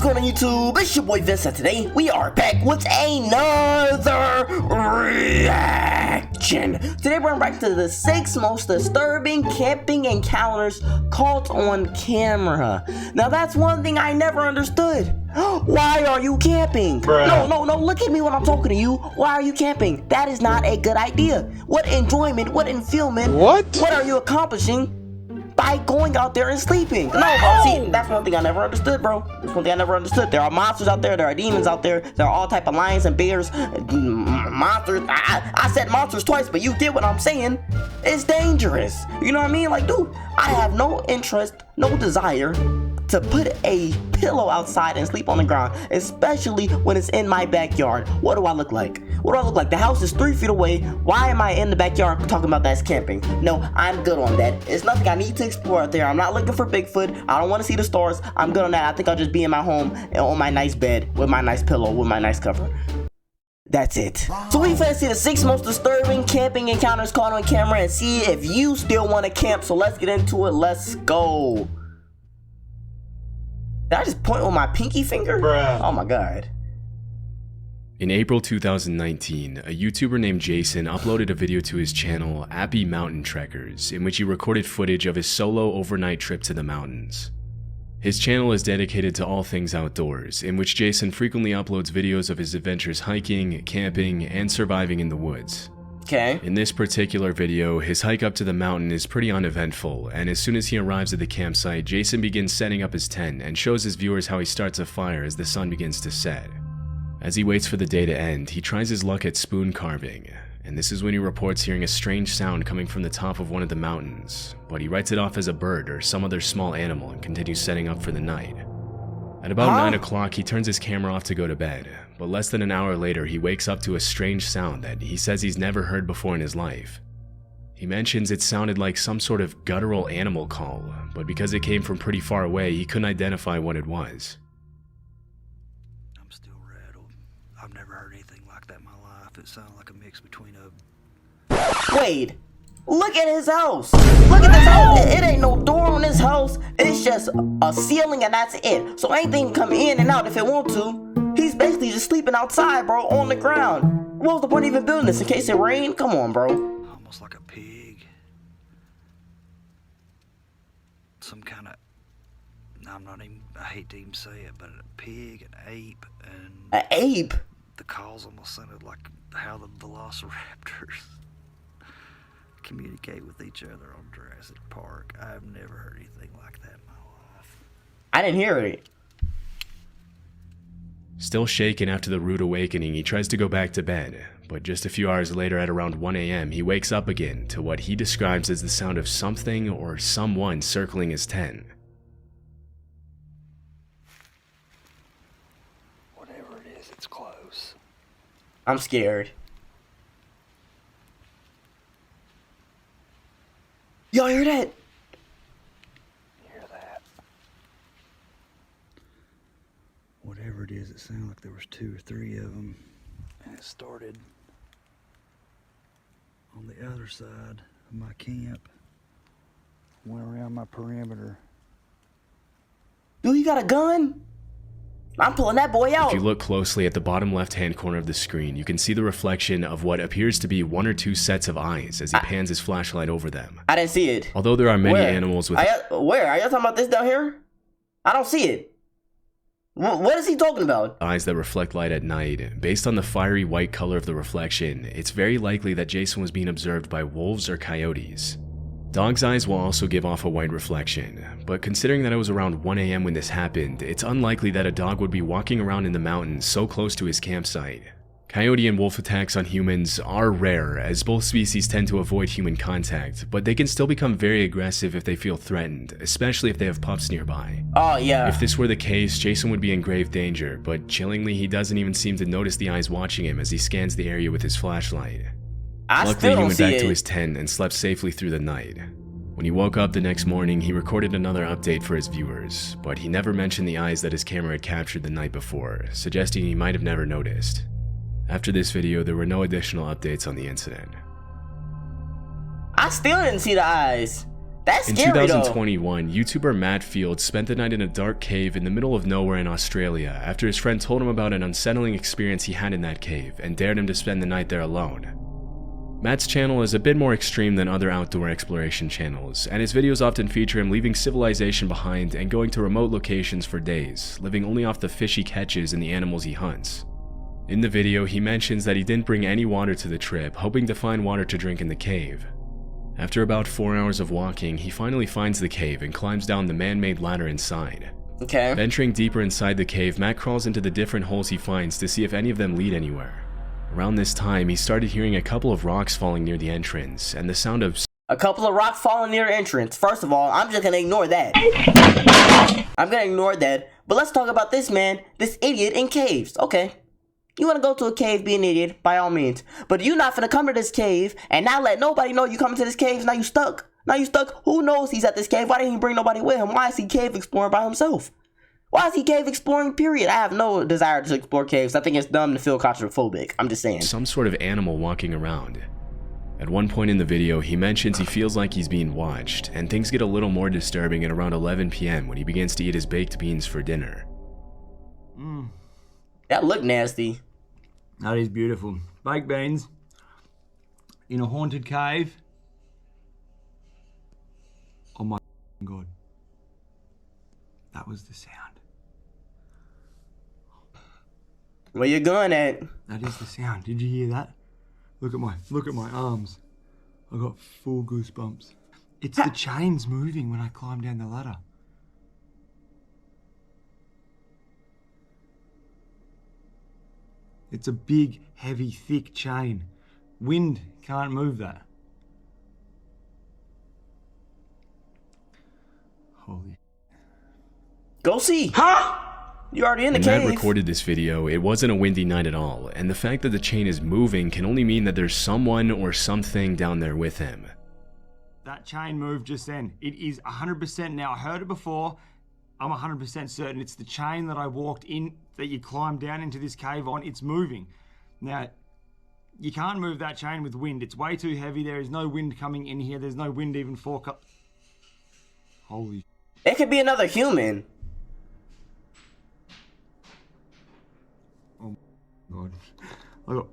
going on YouTube? It's your boy Vincent. Today we are back with another reaction. Today we're back to the 6 most disturbing camping encounters caught on camera. Now that's one thing I never understood. Why are you camping? Bruh. No, look at me when I'm talking to you. Why are you camping? That is not a good idea. What enjoyment, what fulfillment, what are you accomplishing by going out there and sleeping? No, bro, see, that's one thing I never understood, bro. That's one thing I never understood. There are monsters out there, there are demons out there, there are all type of lions and bears, monsters. I said monsters twice, but you get what I'm saying. It's dangerous. You know what I mean? Like, dude, I have no interest, no desire to put a pillow outside and sleep on the ground, especially when it's in my backyard. What do I look like? What do I look like? The house is 3 feet away. Why am I in the backyard talking about that's camping? No, I'm good on that. It's nothing I need to explore out there. I'm not looking for Bigfoot. I don't want to see the stars. I'm good on that. I think I'll just be in my home and on my nice bed with my nice pillow, with my nice cover. That's it. So we finna see the 6 most disturbing camping encounters caught on camera and see if you still want to camp. So let's get into it. Let's go. Did I just point with my pinky finger? Bruh. Oh my god. In April 2019, a YouTuber named Jason uploaded a video to his channel, Appy Mountain Trekkers, in which he recorded footage of his solo overnight trip to the mountains. His channel is dedicated to all things outdoors, in which Jason frequently uploads videos of his adventures hiking, camping, and surviving in the woods. Okay. In this particular video, his hike up to the mountain is pretty uneventful, and as soon as he arrives at the campsite, Jason begins setting up his tent and shows his viewers how he starts a fire as the sun begins to set. As he waits for the day to end, he tries his luck at spoon carving, and this is when he reports hearing a strange sound coming from the top of one of the mountains, but he writes it off as a bird or some other small animal and continues setting up for the night. At about 9 o'clock, he turns his camera off to go to bed, but less than an hour later, he wakes up to a strange sound that he says he's never heard before in his life. He mentions it sounded like some sort of guttural animal call, but because it came from pretty far away, he couldn't identify what it was. I'm still rattled. I've never heard anything like that in my life. It sounded like a mix between a... Wait. Look at his house. Look at this house. It ain't no door on this house. It's just a ceiling and that's it. So anything can come in and out if it want to. He's basically just sleeping outside, bro, on the ground. What was the point of even building this? In case it rained? Come on, bro. almost like a pig. Some kind of... I hate to even say it, but a pig, an ape, and... An ape? The calls almost sounded like how the velociraptors communicate with each other on Jurassic Park. I've never heard anything like that in my life. I didn't hear it. Still shaken after the rude awakening, he tries to go back to bed, but just a few hours later at around 1 a.m. he wakes up again to what he describes as the sound of something or someone circling his tent. Whatever it is, it's close. I'm scared. Y'all hear that? Hear that? Whatever it is, it sounded like there was 2 or 3 of them, and it started on the other side of my camp, went around my perimeter. Dude, you got a gun? I'm pulling that boy out. If you look closely at the bottom left-hand corner of the screen, you can see the reflection of what appears to be 1 or 2 sets of eyes as he pans his flashlight over them. I didn't see it. Although there are many animals with... Where? Are y'all talking about this down here? I don't see it. What is he talking about? Eyes that reflect light at night. Based on the fiery white color of the reflection, it's very likely that Jason was being observed by wolves or coyotes. Dog's eyes will also give off a white reflection, but considering that it was around 1 a.m. when this happened, it's unlikely that a dog would be walking around in the mountains so close to his campsite. Coyote and wolf attacks on humans are rare, as both species tend to avoid human contact, but they can still become very aggressive if they feel threatened, especially if they have pups nearby. Oh, yeah. If this were the case, Jason would be in grave danger, but chillingly, he doesn't even seem to notice the eyes watching him as he scans the area with his flashlight. Luckily, he went back to his tent and slept safely through the night. When he woke up the next morning, he recorded another update for his viewers, but he never mentioned the eyes that his camera had captured the night before, suggesting he might have never noticed. After this video, there were no additional updates on the incident. I still didn't see the eyes. That's In scary, 2021, YouTuber Matt Field spent the night in a dark cave in the middle of nowhere in Australia after his friend told him about an unsettling experience he had in that cave and dared him to spend the night there alone. Matt's channel is a bit more extreme than other outdoor exploration channels, and his videos often feature him leaving civilization behind and going to remote locations for days, living only off the fish he catches and the animals he hunts. In the video, he mentions that he didn't bring any water to the trip, hoping to find water to drink in the cave. After about 4 hours of walking, he finally finds the cave and climbs down the man-made ladder inside. Okay. Venturing deeper inside the cave, Matt crawls into the different holes he finds to see if any of them lead anywhere. Around this time, he started hearing a couple of rocks falling near the entrance, and the sound of a couple of rocks falling near the entrance. First of all, I'm just gonna ignore that. I'm gonna ignore that. But let's talk about this man, this idiot in caves. Okay. You want to go to a cave, be an idiot, by all means. But you're not finna come to this cave and not let nobody know you coming to this cave. Now you stuck. Who knows he's at this cave? Why didn't he bring nobody with him? Why is he cave exploring by himself? Why is he cave exploring, period? I have no desire to explore caves. I think it's dumb to feel claustrophobic. I'm just saying. some sort of animal walking around. At one point in the video, he mentions he feels like he's being watched, and things get a little more disturbing at around 11 p.m. when he begins to eat his baked beans for dinner. That looked nasty. That is beautiful. Baked beans in a haunted cave. Oh my God. That was the sound. Where you going at? That is the sound. Did you hear that? Look at my arms. I got full goosebumps. It's the chains moving when I climb down the ladder. It's a big, heavy, thick chain. Wind can't move that. Holy. Go see. Huh? You already in the When cave. Matt recorded this video, it wasn't a windy night at all, and the fact that the chain is moving can only mean that there's someone or something down there with him. That chain moved just then. It is 100% now. I heard it before. I'm 100% certain it's the chain that I walked in, that you climbed down into this cave on. It's moving. Now, you can't move that chain with wind. It's way too heavy. There is no wind coming in here. There's no wind even forecast. Holy. It could be another human. Oh my God. Look.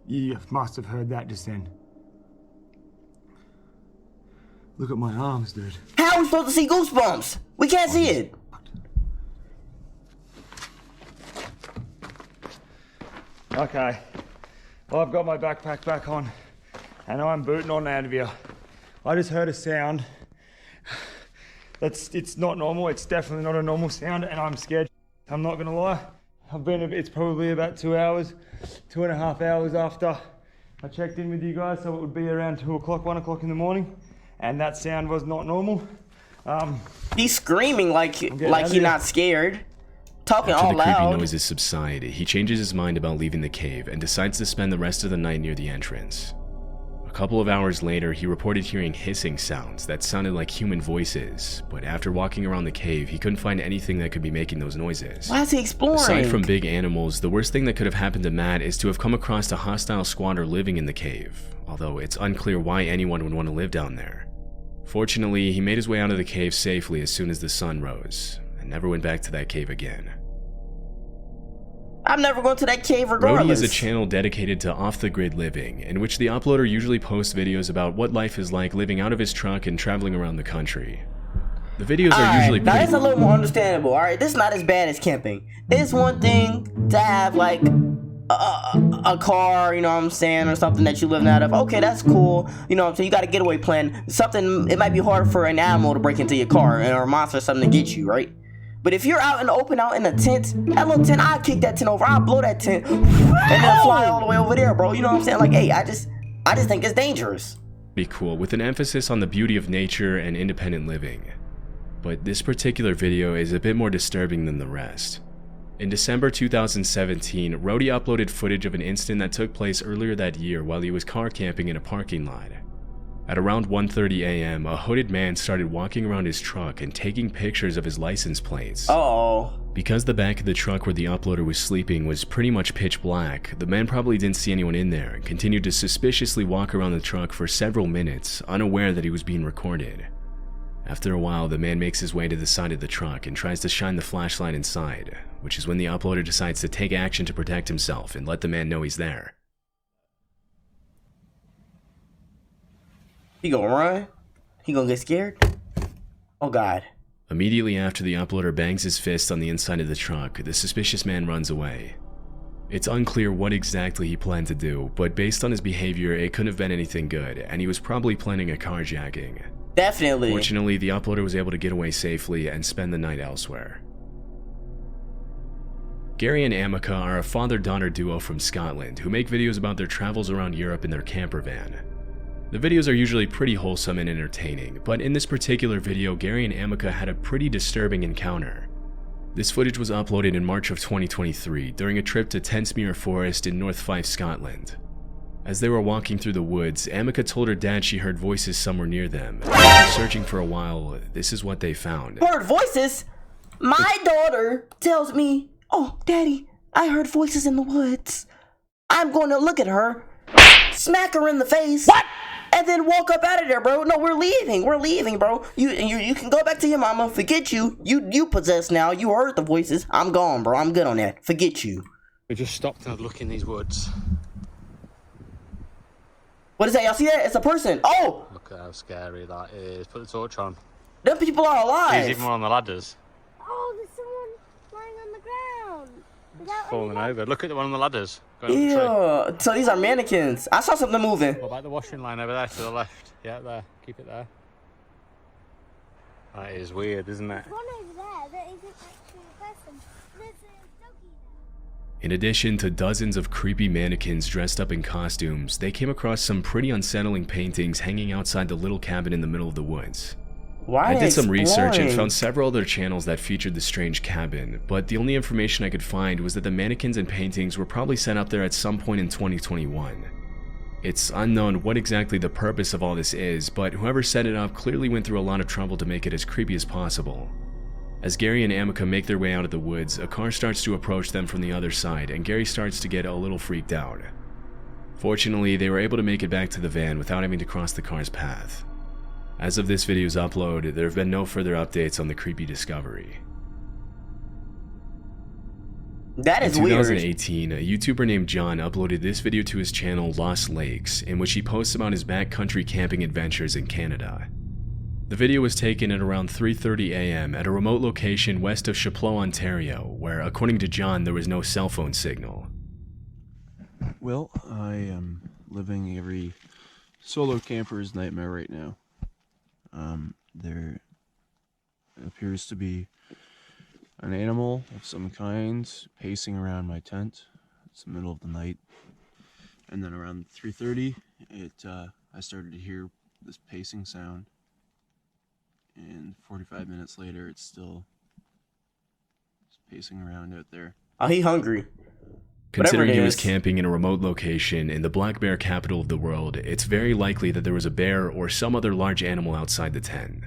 You must have heard that just then. Look at my arms, dude. How are we supposed to see goosebumps? We can't see it. Okay. Well, I've got my backpack back on and I'm booting on out of here. I just heard a sound. It's not normal. It's definitely not a normal sound and I'm scared. I'm not gonna lie. It's probably about 2 hours, 2.5 hours after I checked in with you guys, so it would be around 2 o'clock, 1 o'clock in the morning. And that sound was not normal. He's screaming like he's not scared. Talking After all the creepy loud. noises subside, he changes his mind about leaving the cave and decides to spend the rest of the night near the entrance. A couple of hours later, he reported hearing hissing sounds that sounded like human voices, but after walking around the cave, he couldn't find anything that could be making those noises. Why is he exploring? Aside from big animals, the worst thing that could have happened to Matt is to have come across a hostile squatter living in the cave, although it's unclear why anyone would want to live down there. Fortunately, he made his way out of the cave safely as soon as the sun rose, and never went back to that cave again. I'm never going to that cave regardless. Rody is a channel dedicated to off-the-grid living, in which the uploader usually posts videos about what life is like living out of his truck and traveling around the country. The videos are usually now pretty... that's a little more understandable, alright? This is not as bad as camping. It's one thing to have, like, a car, you know what I'm saying, or something that you live out of. Okay, that's cool. You know what I'm saying? You got a getaway plan. Something, it might be hard for an animal to break into your car, or a monster or something to get you, right? But if you're out in the open, out in a tent, that little tent, I'll kick that tent over, I'll blow that tent, and then fly all the way over there, bro. You know what I'm saying? Like, hey, I just think it's dangerous. Be cool, with an emphasis on the beauty of nature and independent living. But this particular video is a bit more disturbing than the rest. In December 2017, Rody uploaded footage of an incident that took place earlier that year while he was car camping in a parking lot. At around 1:30 a.m., a hooded man started walking around his truck and taking pictures of his license plates. Uh-oh. Because the back of the truck where the uploader was sleeping was pretty much pitch black, the man probably didn't see anyone in there and continued to suspiciously walk around the truck for several minutes, unaware that he was being recorded. After a while, the man makes his way to the side of the truck and tries to shine the flashlight inside, which is when the uploader decides to take action to protect himself and let the man know he's there. He gonna run? He gonna get scared? Oh God. Immediately after the uploader bangs his fist on the inside of the truck, the suspicious man runs away. It's unclear what exactly he planned to do, but based on his behavior, it couldn't have been anything good, and he was probably planning a carjacking. Definitely. Fortunately, the uploader was able to get away safely and spend the night elsewhere. Gary and Amica are a father-daughter duo from Scotland who make videos about their travels around Europe in their camper van. The videos are usually pretty wholesome and entertaining, but in this particular video, Gary and Amica had a pretty disturbing encounter. This footage was uploaded in March of 2023 during a trip to Tensmere Forest in North Fife, Scotland. As they were walking through the woods, Amica told her dad she heard voices somewhere near them. After searching for a while, this is what they found. Heard voices? My daughter tells me, "Oh, Daddy, I heard voices in the woods." I'm going to look at her, smack her in the face. What? And then walk up out of there, bro. No, we're leaving. We're leaving, bro. You can go back to your mama. Forget you. You possessed now. You heard the voices. I'm gone, bro. I'm good on that. Forget you. We just stopped and had a look in these woods. What is that? Y'all see that? It's a person. Oh! Look at how scary that is. Put the torch on. Them people are alive. There's even one on the ladders. Oh, there's someone lying on the ground. Without Falling over. Look at the one on the ladders. Yeah. So these are mannequins. I saw something moving. What about the washing line over there to the left? Yeah, there. Keep it there. That is weird, isn't it? One over there that isn't actually a person. There's a doggy there. In addition to dozens of creepy mannequins dressed up in costumes, they came across some pretty unsettling paintings hanging outside the little cabin in the middle of the woods. Why I did some research and found several other channels that featured the strange cabin, but the only information I could find was that the mannequins and paintings were probably set up there at some point in 2021. It's unknown what exactly the purpose of all this is, but whoever set it up clearly went through a lot of trouble to make it as creepy as possible. As Gary and Amica make their way out of the woods, a car starts to approach them from the other side, and Gary starts to get a little freaked out. Fortunately, they were able to make it back to the van without having to cross the car's path. As of this video's upload, there have been no further updates on the creepy discovery. That is in weird. 2018, a YouTuber named John uploaded this video to his channel Lost Lakes, in which he posts about his backcountry camping adventures in Canada. The video was taken at around 3:30 a.m. at a remote location west of Chapleau, Ontario, where, according to John, there was no cell phone signal. Well, I am living every solo camper's nightmare right now. There appears to be an animal of some kind pacing around my tent. It's the middle of the night, and then around 3:30, I started to hear this pacing sound, and 45 minutes later, it's still pacing around out there. Oh, he hungry. Considering he was camping in a remote location in the black bear capital of the world, it's very likely that there was a bear or some other large animal outside the tent.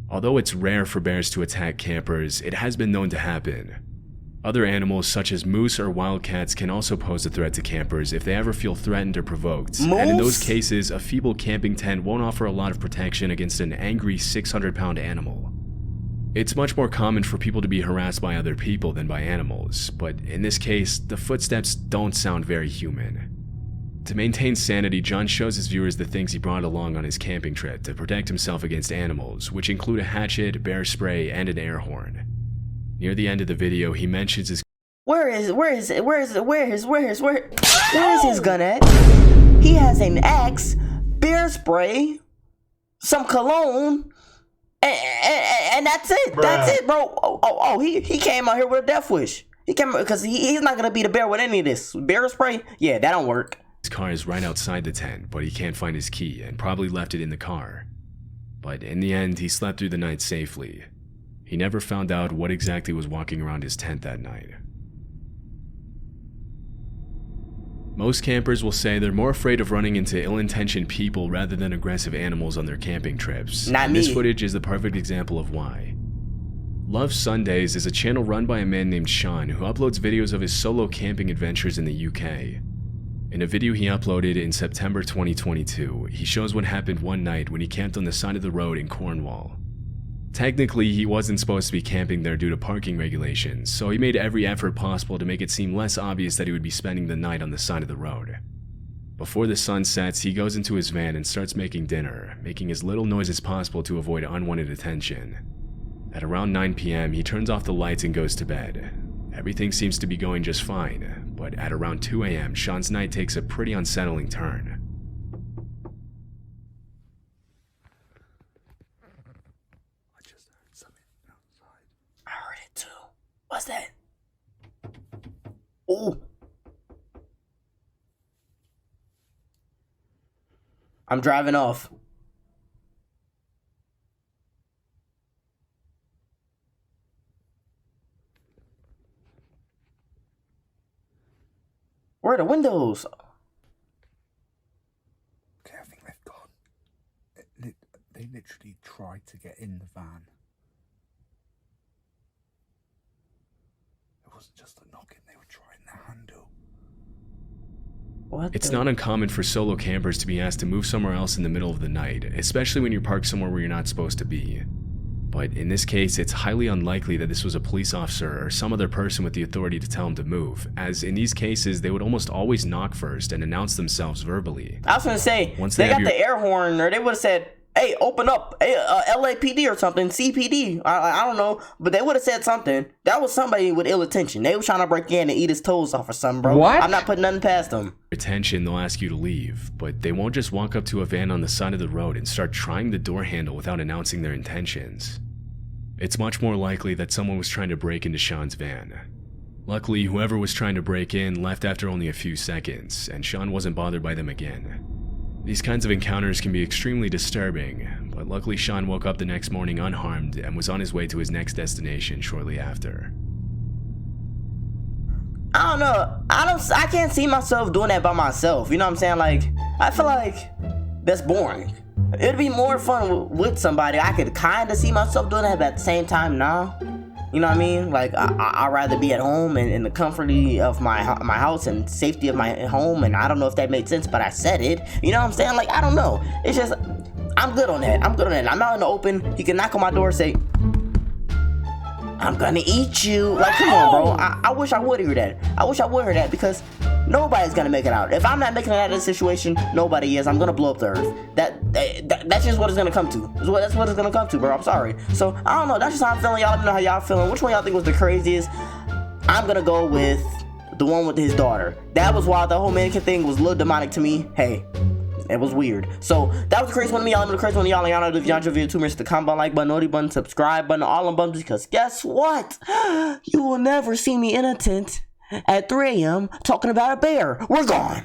Although it's rare for bears to attack campers, it has been known to happen. Other animals such as moose or wildcats can also pose a threat to campers if they ever feel threatened or provoked. Moose? And in those cases, a feeble camping tent won't offer a lot of protection against an angry 600-pound animal. It's much more common for people to be harassed by other people than by animals, but in this case, the footsteps don't sound very human. To maintain sanity, John shows his viewers the things he brought along on his camping trip to protect himself against animals, which include a hatchet, bear spray, and an air horn. Near the end of the video, he mentions his Where is his gun at? He has an axe, bear spray, some cologne, and that's it. Bruh. That's it, bro. He came out here with a death wish. He came because he's not gonna beat a bear with any of this. Bear spray? Yeah, that don't work. His car is right outside the tent, but he can't find his key and probably left it in the car. But in the end, he slept through the night safely. He never found out what exactly was walking around his tent that night. Most campers will say they're more afraid of running into ill-intentioned people rather than aggressive animals on their camping trips. Not me. This footage is the perfect example of why. Love Sundays is a channel run by a man named Sean who uploads videos of his solo camping adventures in the UK. In a video he uploaded in September 2022, he shows what happened one night when he camped on the side of the road in Cornwall. Technically, he wasn't supposed to be camping there due to parking regulations, so he made every effort possible to make it seem less obvious that he would be spending the night on the side of the road. Before the sun sets, he goes into his van and starts making dinner, making as little noise as possible to avoid unwanted attention. At around 9 p.m., he turns off the lights and goes to bed. Everything seems to be going just fine, but at around 2 a.m., Sean's night takes a pretty unsettling turn. I just heard something outside. I heard it too. What's that? Ooh. I'm driving off. Where are the windows? Okay, I think they've gone. They literally tried to get in the van. It wasn't just a knocking, they were trying the handle. It's not uncommon for solo campers to be asked to move somewhere else in the middle of the night, especially when you're parked somewhere where you're not supposed to be. But in this case, it's highly unlikely that this was a police officer or some other person with the authority to tell him to move, as in these cases, they would almost always knock first and announce themselves verbally. I was gonna say, Once they they got have the air horn, or they would have said, hey, open up, hey, LAPD or something, CPD, I don't know, but they would have said something. That was somebody with ill intention. They was trying to break in and eat his toes off or something, bro. What? I'm not putting nothing past them. Attention, they'll ask you to leave, but they won't just walk up to a van on the side of the road and start trying the door handle without announcing their intentions. It's much more likely that someone was trying to break into Sean's van. Luckily, whoever was trying to break in left after only a few seconds, and Sean wasn't bothered by them again. These kinds of encounters can be extremely disturbing, but luckily Sean woke up the next morning unharmed and was on his way to his next destination shortly after. I don't know. I can't see myself doing that by myself. You know what I'm saying? Like, I feel like that's boring. It'd be more fun with somebody. I could kind of see myself doing that, but at the same time, nah. You know what I mean? Like, I'd rather be at home and in the comfort of my house and safety of my home. And I don't know if that made sense, but I said it. You know what I'm saying? Like, I don't know. It's just, I'm good on that. I'm out in the open. He can knock on my door and say, I'm gonna eat you. Like, come on, bro. I wish I would hear that. I wish I would hear that, because nobody's gonna make it out. If I'm not making it out of this situation, nobody is. I'm gonna blow up the earth. That's just what it's gonna come to. That's what it's gonna come to, bro. I'm sorry. So, I don't know. That's just how I'm feeling. Y'all let me know how y'all feeling. Which one y'all think was the craziest? I'm gonna go with the one with his daughter. That was wild. The whole mannequin thing was a little demonic to me. Hey, it was weird. So, that was the crazy one to me. Y'all let me know the crazy one to y'all. And y'all know if y'all enjoyed the video too, remember to the comment button, like button, noty button, subscribe button, all them buttons, because guess what? You will never see me in a tent at 3 a.m. talking about a bear. We're gone.